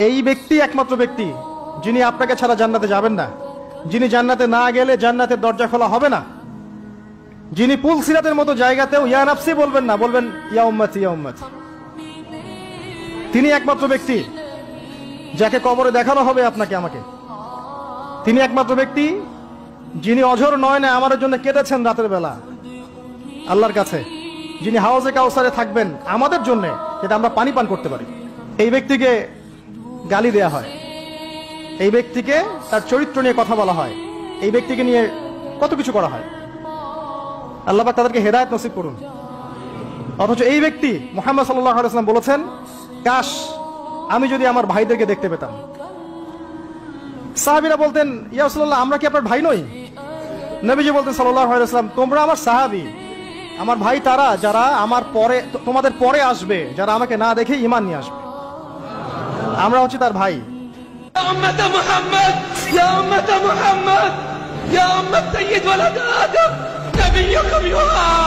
এই ব্যক্তি একমাত্র ব্যক্তি যিনি আপনাকে ছাড়া জান্নাতে যাবেন না, যিনি জান্নাতে না গেলে জান্নাতের দরজা খোলা হবে না, যিনি পুল সিরাতের মতো জায়গাতেও ইয়া নাফসি বলবেন না, বলবেন ইয়া উম্মতি ইয়া উম্মতি। তিনি একমাত্র ব্যক্তি যাকে কবরে দেখানো হবে আপনাকে আমাকে। তিনি একমাত্র ব্যক্তি যিনি অঝর নয়নে আমার জন্য কেঁদেছেন রাতের বেলা আল্লাহর কাছে, যিনি হাউজে কাউসারে থাকবেন আমাদের জন্য যাতে আমরা পানি পান করতে পারি। এই ব্যক্তিকে গালি দেয়া হয়, এই ব্যক্তিকে তার চরিত্র নিয়ে কথা বলা হয়, এই ব্যক্তিকে নিয়ে কত কিছু করা হয়। আল্লাহ পাক তাদেরকে হেদায়েত নসিব করুন। অথচ এই ব্যক্তি মুহাম্মদ সাল্লাল্লাহু আলাইহি ওয়াসাল্লাম বলেছেন, কাশ আমি যদি আমার ভাইদেরকে দেখতে পেতাম। সাহাবীরা বলতেন, ইয়া রাসূলুল্লাহ আমরা কি আপনার ভাই নই? নবীজি বলতেন সাল্লাল্লাহু আলাইহি ওয়াসাল্লাম, তোমরা আমার সাহাবী, আমার ভাই তারা যারা আমার পরে তোমাদের পরে আসবে, যারা আমাকে না দেখে ঈমান নিয়ে আসবে। আমরা হচ্ছে তার ভাই। يا أمة محمد يا أمة محمد يا أمة سيد ولد آدم نبيكم يوحى.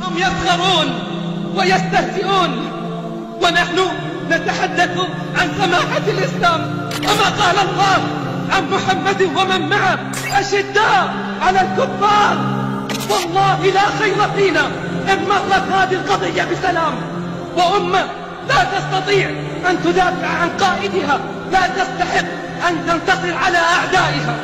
هم يسخرون ويستهزئون ونحن نتحدث عن سماحة الإسلام كما قال الله عن محمد ومن معه أشداء على الكفار. والله لا خير فينا إن مرت هذه القضية بسلام، وأمة لا تستطيع أن تدافع عن قائدها، لا تستحق أن تنتصر على أعدائها.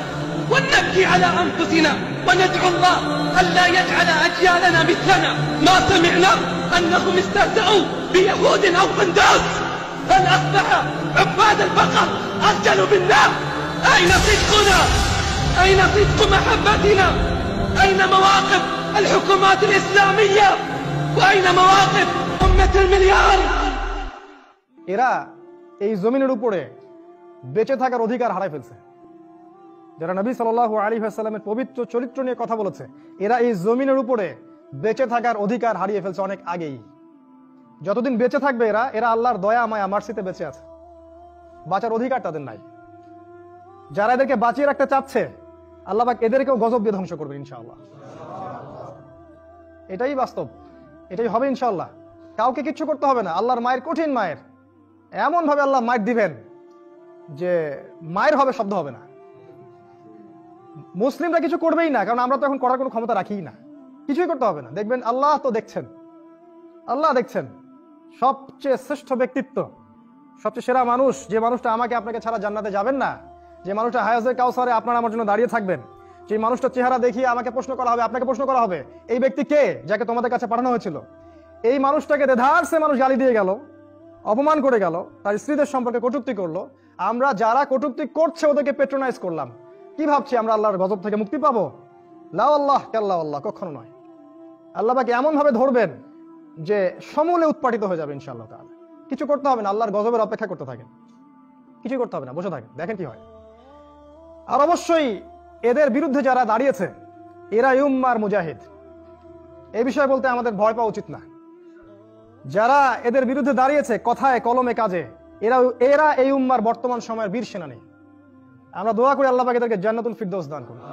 ونبكي على أنفسنا وندعو الله ألا يجعل أجيالنا مثلنا. ما سمعنا أنهم استهزأوا بيهود أو قنداس، بل أصبح عباد البقر أرجل بالنار. أين صدقنا؟ أين صدق محبتنا؟ أين مواقف الحكومات الإسلامية؟ وأين مواقف أمة المليار؟ এরা এই জমিনের উপরে বেঁচে থাকার অধিকার হারাই ফেলছে। যারা নবী সাল্লাল্লাহু আলাইহি ওয়াসাল্লামের পবিত্র চরিত্র নিয়ে কথা বলেছে, এরা এই জমিনের উপরে বেঁচে থাকার অধিকার হারিয়ে ফেলছে অনেক আগেই। যতদিন বেঁচে থাকবে এরা এরা আল্লাহর দয়া মায়া মার্সিতে বেঁচে আছে, বাঁচার অধিকার তাদের নাই। যারা এদেরকে বাঁচিয়ে রাখতে চাচ্ছে আল্লাহ পাক এদেরকেও গজব দিয়ে ধ্বংস করবে ইনশাআল্লাহ। এটাই বাস্তব, এটাই হবে ইনশাআল্লাহ। কাউকে কিচ্ছু করতে হবে না, আল্লাহর মায়ের কঠিন মায়ের এমন ভাবে আল্লাহ মায়ের দিবেন যে মায়ের হবে, শব্দ হবে না। মুসলিমরা কিছু করবেই না, কারণ আমরা তো এখন করার কোনো ক্ষমতা রাখি না, কিছুই করতে হবে না। দেখবেন আল্লাহ তো দেখছেন, আল্লাহ দেখছেন। সবচেয়ে শ্রেষ্ঠ ব্যক্তিত্ব, সবচেয়ে সেরা মানুষ, যে মানুষটা আমাকে আপনাকে ছাড়া জান্নাতে যাবেন না, যে মানুষটা হায়াজে কাউসারে আপনার আমার জন্য দাঁড়িয়ে থাকবেন, যে মানুষটা চেহারা দেখিয়ে আমাকে প্রশ্ন করা হবে, আপনাকে প্রশ্ন করা হবে, এই ব্যক্তি কে যাকে তোমাদের কাছে পাঠানো হয়েছিল। এই মানুষটাকে দেধারসে মানুষ গালি দিয়ে গেল, অপমান করে গেল, তার স্ত্রীদের সম্পর্কে কটূক্তি করলো। আমরা যারা কটূক্তি করছে ওদেরকে পেট্রোনাইজ করলাম। কি ভাবছি আমরা আল্লাহর গজব থেকে মুক্তি পাবো? লা আল্লাহ কাল্লা আল্লাহ, কখনো নয়। আল্লাহ পাকে এমন ভাবে ধরবেন যে সমূলে উৎপাটিত হয়ে যাবে ইনশাআল্লাহ তাআলা। কিছু করতে হবে না, আল্লাহর গজবের অপেক্ষা করতে থাকেন, কিছু করতে হবে না, বসে থাকেন, দেখেন কি হয়। আর অবশ্যই এদের বিরুদ্ধে যারা দাঁড়িয়েছে এরা উম্মার মুজাহিদ, এই বিষয়ে বলতে আমাদের ভয় পাওয়া উচিত না। যারা এদের বিরুদ্ধে দাঁড়িয়েছে কথায় কলমে কাজে, এরা এই উম্মার বর্তমান সময়ের বীর সেনানী। আমরা দোয়া করি আল্লাহ পাক এদেরকে জান্নাতুল ফিরদৌস দান করুন।